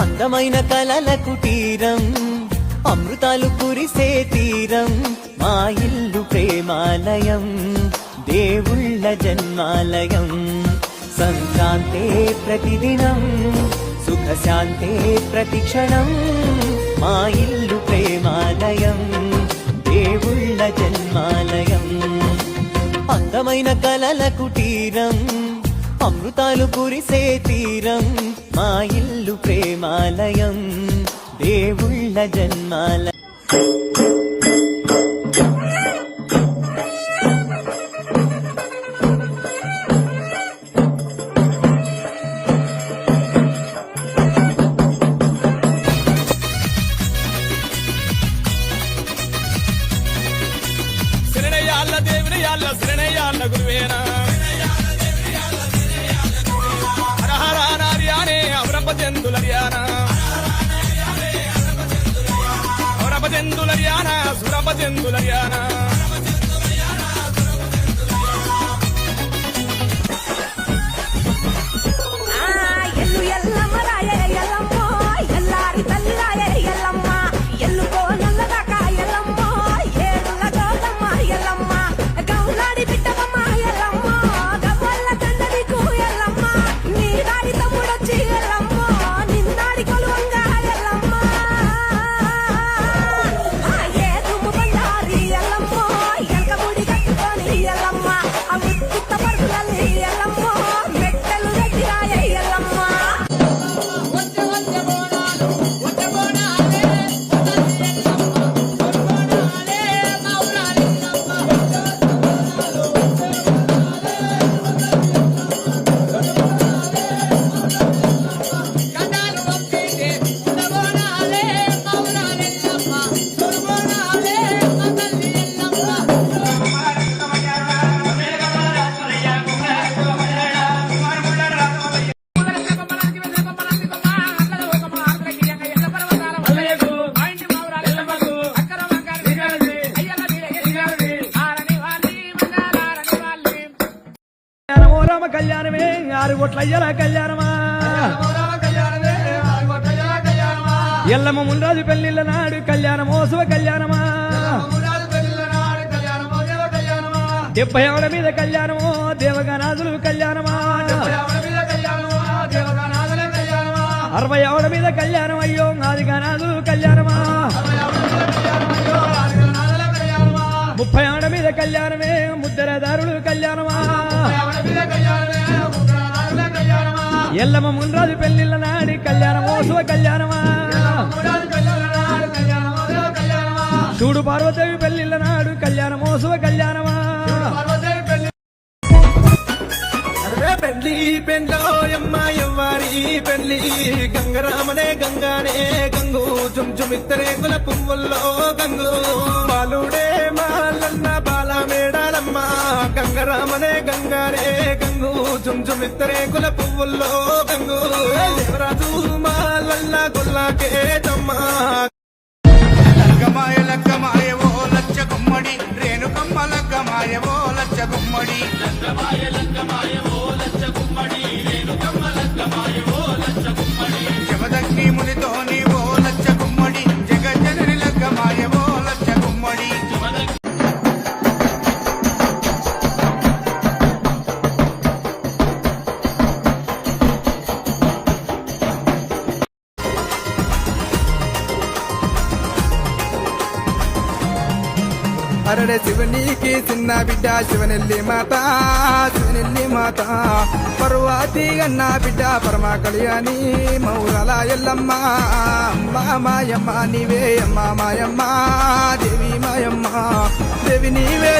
అందమైన కలల కుటీరం అమృతాలు కురిసే తీరం మా ఇల్లు ప్రేమాలయం దేవుళ్ళ జన్మాలయం సంక్రాంతే ప్రతిదినం సుఖశాంతే ప్రతిక్షణం మా ఇల్లు ప్రేమాలయం దేవుళ్ళ జన్మాలయం అందమైన కలల కుటీరం అమృతాలు కురిసే తీరం మా ఇల్లు ప్రేమాలయం దేవుళ్ళ జన్మాలయం శరణయ్యాళ్ళ శరణయ్యాళ్ళ గురువేనా హరహరానార్యానే అవరపజందులర్యానా అవరపజందులర్యానా సురపజందులర్యానా కళ్యాణమే 6 కోట్ల అయ్యల కళ్యాణమా ఎల్లమ్మ మున్రాజు పెళ్లిళ్ళ నాడు కళ్యాణమోత్సవ కళ్యాణమా 70 మీద కళ్యాణమో దేవగనాథులు కళ్యాణమా 60 మీద కళ్యాణం అయ్యో ఆదిగనాథులు కళ్యాణమా 30 మీద కళ్యాణమే ముద్దరదారులు కళ్యాణమా ఎల్లమ్మ మున్రాజు పెళ్లిళ్ళ నాడి కళ్యాణమోత్సవ కళ్యాణమా చూడు పార్వదేవి పెళ్లిళ్ళ నాడు కళ్యాణమోత్సవ కళ్యాణమా పెళ్లి పెండ్లోయమ్మ ఎవ్వారి పెళ్లి గంగరామనే గంగానే గంగు చుంచుమిత్తరే కుల పువ్వుల్లో గంగు బాలుడే మాలన్న బాల మేడాలమ్మ గంగరామనే గంగానే గంగు చుంచుమిత్తరే కుల పువ్వుల్లో గంగు దేవరాజు మాలన్న గొల్లాకే తమ్మ లక్కమాయ లక్కమాయవో లచ్చ గుమ్మడి రేణుకమ్మ లక్కమాయవో లచ్చ గుమ్మడి శివదగ్ని మునితోని ఓ లచ్చ గుమ్మడి జగజ్జనని లక్కమాయవో లచ్చ గుమ్మడి అరడే శివునికి చిన్న బిడ్డ శివనెల్లి మాత పర్వాతి అన్న బిడ్డ పరమ కళ్యాణి మౌరాల ఎల్లమ్మ మాయమ్మ నీవే అమ్మ మాయమ్మ దేవి మాయమ్మ దేవి నీవే